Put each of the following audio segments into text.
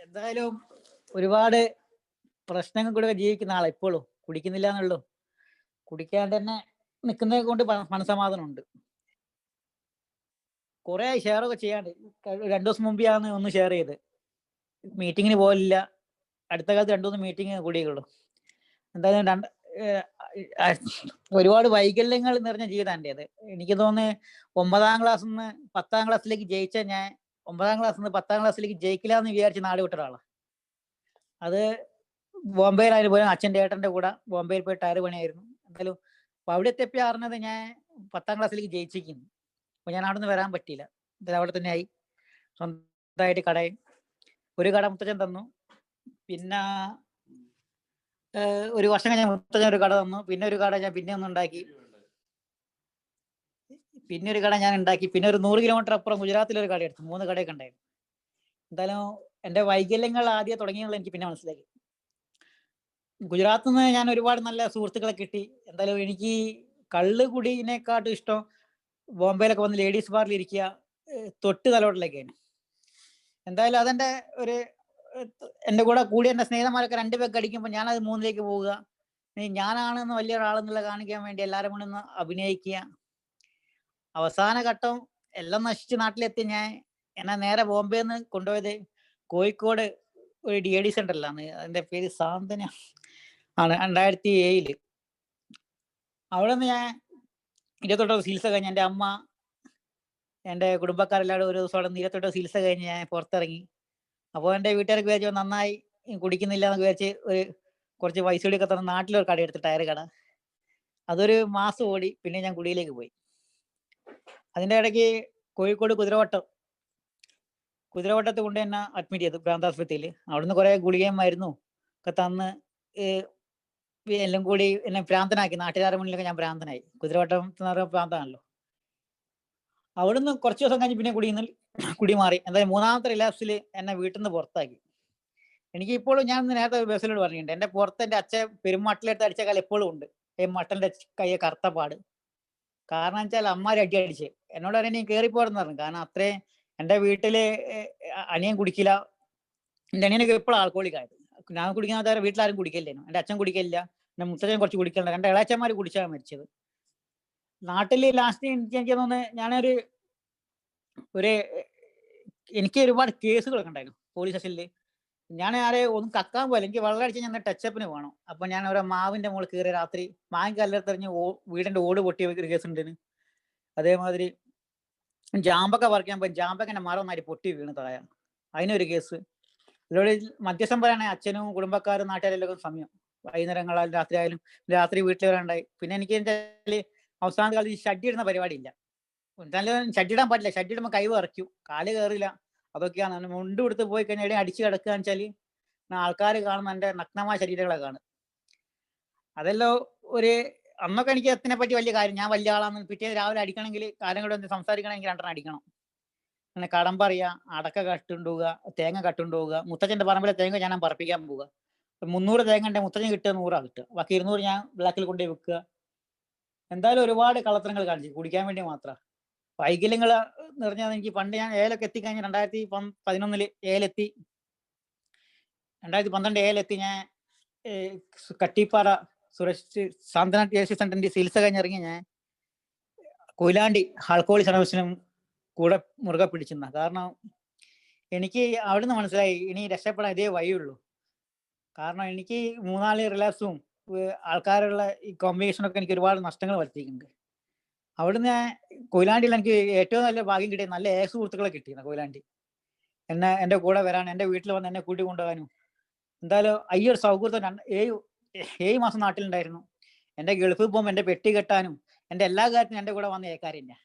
എന്തായാലും ഒരുപാട് പ്രശ്നങ്ങൾ കൂടെ ജീവിക്കുന്ന ആളാ ഇപ്പോഴും. കുടിക്കുന്നില്ല എന്നുള്ളൂ. കുടിക്കാണ്ട് തന്നെ നിക്കുന്നത് കൊണ്ട് മനസ്സമാധാനം ഉണ്ട്. കുറെ ഷെയറൊക്കെ ചെയ്യാണ്ട്. 2 ദിവസം മുമ്പാണ് ഒന്ന് ഷെയർ ചെയ്ത്. മീറ്റിങ്ങിന് പോകലില്ല. അടുത്ത കാലത്ത് 2-3 മീറ്റിംഗ് കൂടിയുള്ളൂ. എന്തായാലും ഒരുപാട് വൈകല്യങ്ങൾ നിറഞ്ഞ ജീവിതം എൻ്റേത്. എനിക്ക് തോന്നുന്നു 9ാം ക്ലാസ്സിൽ നിന്ന് 10ാം ക്ലാസ്സിലേക്ക് ജയിച്ച ഞാൻ 9ാം ക്ലാസ്സിൽ നിന്ന് 10ാം ക്ലാസ്സിലേക്ക് ജയിക്കില്ല എന്ന് വിചാരിച്ച് നാട് വിട്ട ഒരാളാണ്. അത് ബോംബെയിലായാലും പോലും അച്ഛൻ്റെ ഏട്ടൻ്റെ കൂടെ ബോംബെയിൽ പോയി ടയർ പണിയായിരുന്നു. എന്തായാലും അപ്പോൾ അവിടെ എത്തിയപ്പോൾ അറിഞ്ഞത് ഞാൻ 10ാം ക്ലാസ്സിലേക്ക് ജയിച്ചിരിക്കുന്നു. അപ്പോൾ ഞാൻ അവിടെ നിന്ന് വരാൻ പറ്റിയില്ല. എന്തായാലും അവിടെ തന്നെ ആയി. സ്വന്തമായിട്ട് കടയും ഒരു കട മുത്തച്ഛൻ തന്നു. പിന്നെ ഒരു വർഷം കഴിഞ്ഞ മുത്തച്ഛൻ ഒരു കട തന്നു. പിന്നെ ഒരു കട ഞാൻ പിന്നെ ഒന്നുണ്ടാക്കി. പിന്നെ ഒരു കട ഞാൻ ഉണ്ടാക്കി. പിന്നെ ഒരു 100 കിലോമീറ്റർ അപ്പുറം ഗുജറാത്തിലൊരു കട എടുത്തു. 3 കടയൊക്കെ ഉണ്ടായിരുന്നു. എന്തായാലും എൻ്റെ വൈകല്യങ്ങൾ ആദ്യം തുടങ്ങിയുള്ള എനിക്ക് പിന്നെ മനസ്സിലാക്കി. ഗുജറാത്തിൽ നിന്ന് ഞാൻ ഒരുപാട് നല്ല സുഹൃത്തുക്കളെ കിട്ടി. എന്തായാലും എനിക്ക് കള്ള് കുടിനെക്കാട്ടും ഇഷ്ടം ബോംബെയിലൊക്കെ വന്ന് ലേഡീസ് ബാറിൽ ഇരിക്കുക, തൊട്ട് തലോട്ടിലൊക്കെയാണ്. എന്തായാലും അതെൻ്റെ ഒരു എൻ്റെ കൂടെ കൂടി എൻ്റെ സ്നേഹിതന്മാരൊക്കെ 2 പേർക്ക് അടിക്കുമ്പോൾ ഞാനത് 3ലേക്ക് പോവുക. ഞാനാണെന്ന് വലിയ ഒരാളെന്നുള്ള കാണിക്കാൻ വേണ്ടി എല്ലാവരും കൂടെ ഒന്ന് അഭിനയിക്കുക. അവസാന ഘട്ടം എല്ലാം നശിച്ച് നാട്ടിലെത്തി എന്നെ നേരെ ബോംബെ നിന്ന് കൊണ്ടുപോയത് കോഴിക്കോട് ഒരു DAD സെൻ്ററിലാണ്. അതിൻ്റെ പേര് സാന്ത്വന ആണ്. 2007 അവിടെ നിന്ന് ഞാൻ 28 ചികിത്സ കഴിഞ്ഞ് എൻ്റെ അമ്മ എൻ്റെ കുടുംബക്കാരെല്ലാവരും ഒരു ദിവസം അവിടെ 28 ചികിത്സ കഴിഞ്ഞ് ഞാൻ പുറത്തിറങ്ങി. അപ്പോൾ എൻ്റെ വീട്ടുകാർക്ക് വിചാരിച്ചു നന്നായി കുടിക്കുന്നില്ല എന്ന് വിചാരിച്ച് കുറച്ച് പൈസ കൂടിയൊക്കെ തന്ന നാട്ടിലൊരു കട എടുത്ത്, ടയർ കട. അതൊരു മാസം ഓടി. പിന്നെ ഞാൻ കുടിയിലേക്ക് പോയി. അതിൻ്റെ ഇടയ്ക്ക് കോഴിക്കോട് കുതിരവട്ടത്ത് കൊണ്ട് എന്നെ അഡ്മിറ്റ് ചെയ്തു പ്രാന്താസ്പത്രിയിൽ. അവിടുന്ന് കുറേ ഗുളികയും മരുന്നും ഒക്കെ തന്ന് എല്ലാം കൂടി എന്നെ ഭ്രാന്തനാക്കി. നാട്ടുകാരുടെ മുന്നിലൊക്കെ ഞാൻ ഭ്രാന്തനായി. കുതിരവട്ടം എന്ന് പറയുമ്പോൾ ഭ്രാന്താണല്ലോ. അവിടുന്ന് കുറച്ച് ദിവസം കഴിഞ്ഞ് പിന്നെ കുടി മാറി. എന്തായാലും 3ാമത്തെ റിലാപ്സിൽ എന്നെ വീട്ടിൽ നിന്ന് പുറത്താക്കി. എനിക്ക് ഇപ്പോഴും, ഞാൻ നേരത്തെ ബസ്സിലോട് പറഞ്ഞിട്ടുണ്ട്, എൻ്റെ പുറത്ത് എൻ്റെ അച്ഛൻ പെരുമട്ടലെടുത്ത് അടിച്ച കാലം എപ്പോഴും ഉണ്ട്. ഈ മട്ടലിൻ്റെ കയ്യെ കറുത്ത പാട്. കാരണം വെച്ചാൽ അമ്മമാർ അടി അടിച്ച് എന്നോട് പറയാൻ നീ കയറിപ്പോരെന്ന് പറഞ്ഞു. കാരണം അത്രയും എൻ്റെ വീട്ടില് അനിയൻ കുടിക്കില്ല. എൻ്റെ അനിയനൊക്കെ എപ്പോഴും ആൽക്കോളിക്കായത്. ഞാൻ കുടിക്കുന്ന വീട്ടിലാരും കുടിക്കില്ലേനു. എൻ്റെ അച്ഛൻ കുടിക്കില്ല, എൻ്റെ മുത്തച്ഛൻ കുറച്ച് കുടിക്കലുണ്ട്, 2 ഇളയച്ചന്മാർ കുടിച്ചാണ് മരിച്ചത്. നാട്ടിൽ ലാസ്റ്റ് എനിക്ക് തോന്നുന്നു എനിക്ക് ഒരുപാട് കേസുകളൊക്കെ ഉണ്ടായിരുന്നു പോലീസ് സ്റ്റേഷനിൽ. ഞാൻ ഒന്നും കക്കാൻ പോലെ എനിക്ക് വെള്ളം അടിച്ച് ഞാൻ ടച്ചപ്പിന് വേണം. അപ്പൊ ഞാൻ ഒരു മാവിന്റെ മുകളിൽ കയറി രാത്രി മാങ്ങ കല്ലെടുത്തെറിഞ്ഞ് വീടിന്റെ ഓട് പൊട്ടിയ ഒരു കേസ് ഉണ്ട്. അതേമാതിരി ജാമ്പക്ക പറിക്കാൻ പോയി ജാമ്പക്കന്റെ മരം ഒന്നായി പൊട്ടി വീണ് താഴെ, അതിനൊരു കേസ്. ഇതിലൂടെ മധ്യസ്ഥം പറയാണെങ്കിൽ അച്ഛനും കുടുംബക്കാരും നാട്ടുകാരെല്ലാം സമയം വൈകുന്നേരങ്ങളായാലും രാത്രി ആയാലും രാത്രി വീട്ടിൽ വരാണ്ടായി. പിന്നെ എനിക്ക് അവസാന കാലത്ത് ഈ ഷഡ്ഡി ഇടുന്ന പരിപാടിയില്ല. എന്തായാലും ഷഡ്ഡി ഇടാൻ പറ്റില്ല. ഷഡ്ഡി ഇടുമ്പോൾ കൈ വിറയ്ക്കും, കാല് കയറില്ല. അതൊക്കെയാണ്. മുണ്ട് കൊടുത്ത് പോയി കഴിഞ്ഞാൽ അടിച്ച് കിടക്കുക വെച്ചാൽ ആൾക്കാർ കാണുന്ന എൻ്റെ നഗ്നമായ ശരീരങ്ങളെ കാണും. അതെല്ലാം അന്നൊക്കെ എനിക്ക് അതിനെ പറ്റി വലിയ കാര്യം, ഞാൻ വലിയ ആളാന്ന്. പിറ്റേ രാവിലെ അടിക്കണമെങ്കിൽ കാര്യങ്ങളോട് സംസാരിക്കണമെങ്കിൽ 2 അടിക്കണം. അങ്ങനെ കടം പറയുക, അടക്ക കട്ടുണ്ടുപോവുക, തേങ്ങ കട്ടുണ്ടുപോവുക. മുത്തച്ഛൻ്റെ പറമ്പിലെ തേങ്ങ ഞാൻ പറപ്പിക്കാൻ പോവുക. 300 തേങ്ങ എൻ്റെ മുത്തച്ഛൻ കിട്ടുക 100 കിട്ടുക, ബാക്കി 200 ഞാൻ ബ്ലാക്കിൽ കൊണ്ടുപോയി വെക്കുക. എന്തായാലും ഒരുപാട് കള്ളത്തരങ്ങൾ കാണിച്ചു കുടിക്കാൻ വേണ്ടി മാത്രം. വൈകല്യങ്ങൾ നിറഞ്ഞാൽ എനിക്ക് പണ്ട് ഞാൻ ഏലൊക്കെ എത്തിക്കഴിഞ്ഞ് 2011 ഏലെത്തി. 2012 ഏലെത്തി. ഞാൻ കട്ടിപ്പാറ സുരക്ഷ സാന്ത്വന DAD സെന്ററിന്റെ ചികിത്സ കഴിഞ്ഞിറങ്ങി ഞാൻ കൊയിലാണ്ടി ആൽക്കഹോളിക് അനോണിമസിനും കൂടെ മുറുകെ പിടിച്ചിരുന്ന. കാരണം എനിക്ക് അവിടുന്ന് മനസ്സിലായി ഇനി രക്ഷപ്പെടാൻ ഇതേ വഴിയുള്ളൂ. കാരണം എനിക്ക് 3-4 റിലാപ്സും ആൾക്കാരുള്ള ഈ കോമ്പിനേഷനൊക്കെ എനിക്ക് ഒരുപാട് നഷ്ടങ്ങൾ വരുത്തിയിട്ടുണ്ട്. അവിടുന്ന് കൊയിലാണ്ടിയിൽ എനിക്ക് ഏറ്റവും നല്ല ഭാഗ്യം കിട്ടിയ നല്ല സുഹൃത്തുക്കളെ കിട്ടിയിരുന്നു. കൊയിലാണ്ടി എൻ്റെ കൂടെ വരാൻ, എൻ്റെ വീട്ടിൽ വന്ന് എന്നെ കൂട്ടി കൊണ്ടുപോകാനും. എന്തായാലും ഈ ഒരു സൗഹൃദം 7 മാസം നാട്ടിലുണ്ടായിരുന്നു. എൻ്റെ ഗൾഫിൽ പോകുമ്പോൾ എൻ്റെ പെട്ടി കെട്ടാനും എൻ്റെ എല്ലാ കാര്യത്തിനും എൻ്റെ കൂടെ വന്ന ഏക്കാരി തന്നെ.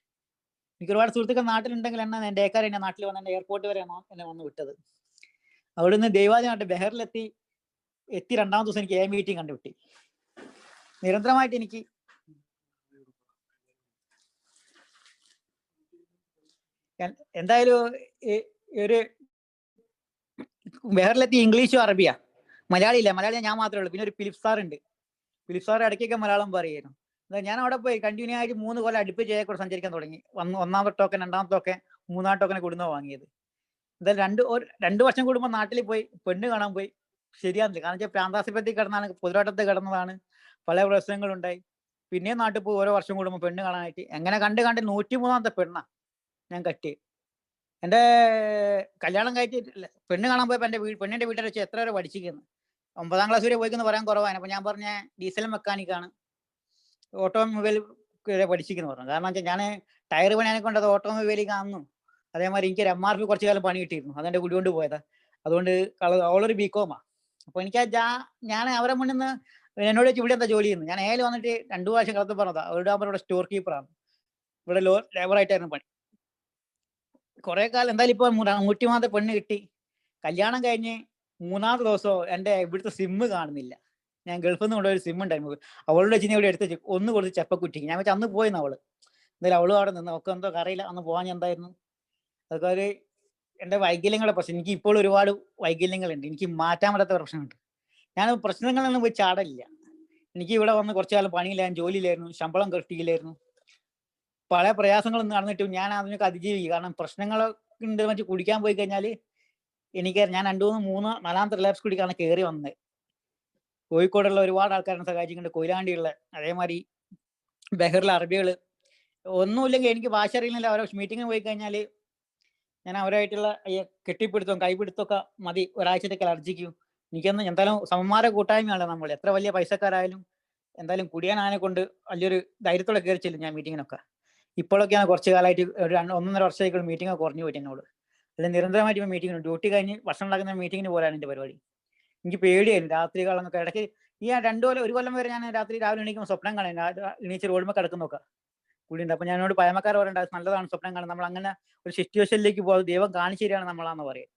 എനിക്ക് ഒരുപാട് സുഹൃത്തുക്കൾ നാട്ടിലുണ്ടെങ്കിൽ എൻ്റെ ഏക്കാരി എന്നെ നാട്ടിൽ വന്ന് എൻ്റെ എയർപോർട്ട് വരെ എന്നെ വന്ന് വിട്ടത്. അവിടുന്ന് ദൈവാദിനായിട്ട് ബെഹറിലെത്തി 2ാമത്തെ ദിവസം എനിക്ക് മീറ്റിംഗ് കണ്ടുപിട്ടി. നിരന്തരമായിട്ട് എനിക്ക് എന്തായാലും ഒരു ബെഹറിലെത്തി ഇംഗ്ലീഷും അറബിയാ, മലയാളി ഇല്ല. മലയാളി ഞാൻ മാത്രമേ ഉള്ളൂ. പിന്നെ ഒരു ഫിലിപ്പ് സാർ ഉണ്ട്. ഫിലിപ്പ് സാർ ഇടയ്ക്കൊക്കെ മലയാളം പറയുമായിരുന്നു. ഞാൻ അവിടെ പോയി കണ്ടിന്യൂ ആയിട്ട് 3 കൊല്ലം അടുപ്പിച്ച് കൂടെ സഞ്ചരിക്കാൻ തുടങ്ങി. 1ാമത്തെ ടോക്കൻ, 2ാമത്തെ ടോക്കൻ, 3ാം ടോക്കനെ കൊടുന്ന വാങ്ങിയത്. എന്തായാലും 2 വർഷം കൂടുമ്പോൾ നാട്ടിൽ പോയി പെണ്ണ് കാണാൻ പോയി. ശരിയാകുന്നില്ല. കാരണം വെച്ചാൽ പ്രാന്താശുപത്രിയിൽ കിടന്നാണ്, പൊതുരോട്ടത്ത് കിടന്നതാണ്. പല പ്രശ്നങ്ങളുണ്ടായി. പിന്നെയും നാട്ടിൽ പോയി ഓരോ വർഷം കൂടുമ്പോൾ പെണ്ണ് കാണാനായിട്ട്. എങ്ങനെ കണ്ട് കണ്ട് 103ാമത്തെ പെണ്ണാ ഞാൻ കെട്ടിയത്. എന്റെ കല്യാണം കഴിച്ചിട്ടില്ല. പെണ്ണ് കാണാൻ പോയപ്പോൾ പെണ്ണിന്റെ വീട്ടുകാർ വെച്ച് എത്ര വരെ പഠിച്ചിരിക്കുന്നു. 9ാം ക്ലാസ് വരെ പോയിക്കെന്ന് പറയാൻ കുറവാണ്. അപ്പൊ ഞാൻ പറഞ്ഞ ഡീസൽ മെക്കാനിക്കാണ്, ഓട്ടോമൊബൈൽ പഠിച്ചിരിക്കുന്നു പറഞ്ഞു. കാരണം വെച്ചാൽ ഞാൻ ടയർ പണിയാനെ കൊണ്ട് അത് ഓട്ടോമൊബൈലിൽ കാണുന്നു. അതേമാതിരി എനിക്ക് ഒരു MRP കുറച്ചു കാലം പണി കിട്ടിയിരുന്നു. അതെന്റെ കുടി കൊണ്ട് പോയതാ. അതുകൊണ്ട് അവളൊരു ബികോമാ. അപ്പൊ എനിക്ക് ഞാൻ അവരെ മുന്നിൽ നിന്ന് എന്നോട് ചോദിച്ചു ഇവിടെ എന്താ ജോലി ചെയ്യുന്നത്. ഞാൻ ഏല് വന്നിട്ട് 2 പ്രാവശ്യം കളത്ത് പറഞ്ഞതാ. ഇവിടെ സ്റ്റോർ കീപ്പറാണ്. ഇവിടെ ലേബറായിട്ടായിരുന്നു പണി. കുറെ കാലം എന്തായാലും ഇപ്പൊ 103ാമത്തെ പെണ്ണ് കിട്ടി. കല്യാണം കഴിഞ്ഞ് 3ാമത്തെ ദിവസം എന്റെ ഇവിടുത്തെ സിമ്മ് കാണുന്നില്ല. ഞാൻ ഗൾഫിൽ നിന്ന് കൊണ്ടുപോയ ഒരു സിം ഉണ്ടായിരുന്നു. അവളോട് വെച്ച് ഇവിടെ എടുത്ത് ഒന്ന് കൊടുത്ത് ചെപ്പക്കുറ്റിക്ക്. ഞാൻ വെച്ചാൽ അന്ന് പോയിന്ന് അവള്. എന്തായാലും അവളും അവിടെ നിന്ന് ഒക്കെ എന്തോ അറിയില്ല. അന്ന് പോകാൻ എന്തായിരുന്നു അതൊക്കെ ഒരു എന്റെ വൈകല്യങ്ങളുടെ പ്രശ്നം. എനിക്ക് ഇപ്പോൾ ഒരുപാട് വൈകല്യങ്ങളുണ്ട്. എനിക്ക് മാറ്റാൻ പറ്റാത്ത പ്രശ്നമുണ്ട്. ഞാൻ പ്രശ്നങ്ങളൊന്നും പോയി ചാടലില്ല. എനിക്ക് ഇവിടെ വന്ന് കുറച്ചു കാലം പണിയില്ലായിരുന്നു, ജോലിയില്ലായിരുന്നു, ശമ്പളം കിട്ടിയില്ലായിരുന്നു. പല പ്രയാസങ്ങളൊന്നും നടന്നിട്ടും ഞാൻ അതിനൊക്കെ അതിജീവിക്കും. കാരണം പ്രശ്നങ്ങളൊക്കെ ഉണ്ട് വെച്ച് കുടിക്കാൻ പോയി കഴിഞ്ഞാൽ എനിക്ക് ഞാൻ 2, 3, 4ാമത്തെ റിലാപ്സ് കുടിക്കാണ് കയറി വന്നത്. കോഴിക്കോടുള്ള ഒരുപാട് ആൾക്കാരെ സഹായിച്ചിട്ടുണ്ട്. കൊയിലാണ്ടിയുള്ള അതേമാതിരി ബഹറിലെ അറബികള് ഒന്നുമില്ലെങ്കിൽ എനിക്ക് ഭാഷ അറിയില്ല. അവരെ മീറ്റിങ്ങിന് പോയി കഴിഞ്ഞാൽ ഞാൻ അവരായിട്ടുള്ള കെട്ടിപ്പിടുത്തവും കൈപിടുത്തമൊക്കെ മതി ഒരാഴ്ചത്തേക്ക് അലർജിക്കും. എനിക്കൊന്ന് എന്തായാലും സമന്മാര കൂട്ടായ്മയാണ് നമ്മൾ. എത്ര വലിയ പൈസക്കാരായാലും എന്തായാലും കുടിയാനാനെ കൊണ്ട് വലിയൊരു ധൈര്യത്തോടെ കയറി ചെല്ലും ഞാൻ മീറ്റിങ്ങിനൊക്കെ. ഇപ്പോഴൊക്കെയാണ് കുറച്ച് കാലമായിട്ട് ഒരു 1.5 വർഷമായിട്ട് മീറ്റിംഗ് കുറഞ്ഞു പോയിട്ട് എന്നോട്. അല്ലെങ്കിൽ നിരന്തരമായിട്ട് മീറ്റിംഗ് ഡ്യൂട്ടി കഴിഞ്ഞ് ഭക്ഷണം ഉണ്ടാക്കുന്ന മീറ്റിങ്ങിന് പോലാണ് എൻ്റെ പരിപാടി. എനിക്ക് പേടിയായിരുന്നു രാത്രി കാലങ്ങളൊക്കെ. ഇടയ്ക്ക് ഈ 1 കൊല്ലം വരെ ഞാൻ രാവിലെ എണീക്കുമ്പോൾ സ്വപ്നം കാണാൻ എണീച്ച് റോഡുമ്പോൾ കിടക്കുന്നൊക്കെ പുള്ളിയുണ്ട്. അപ്പൊ ഞാനോട് പഴമക്കാർ പറയേണ്ടത് നല്ലതാണ് സ്വപ്നം കാണുന്നത്. നമ്മൾ അങ്ങനെ ഒരു സിറ്റുവേഷനിലേക്ക് പോകുന്നത് ദൈവം കാണിച്ചു തരികയാണ് നമ്മളാന്ന് പറയും.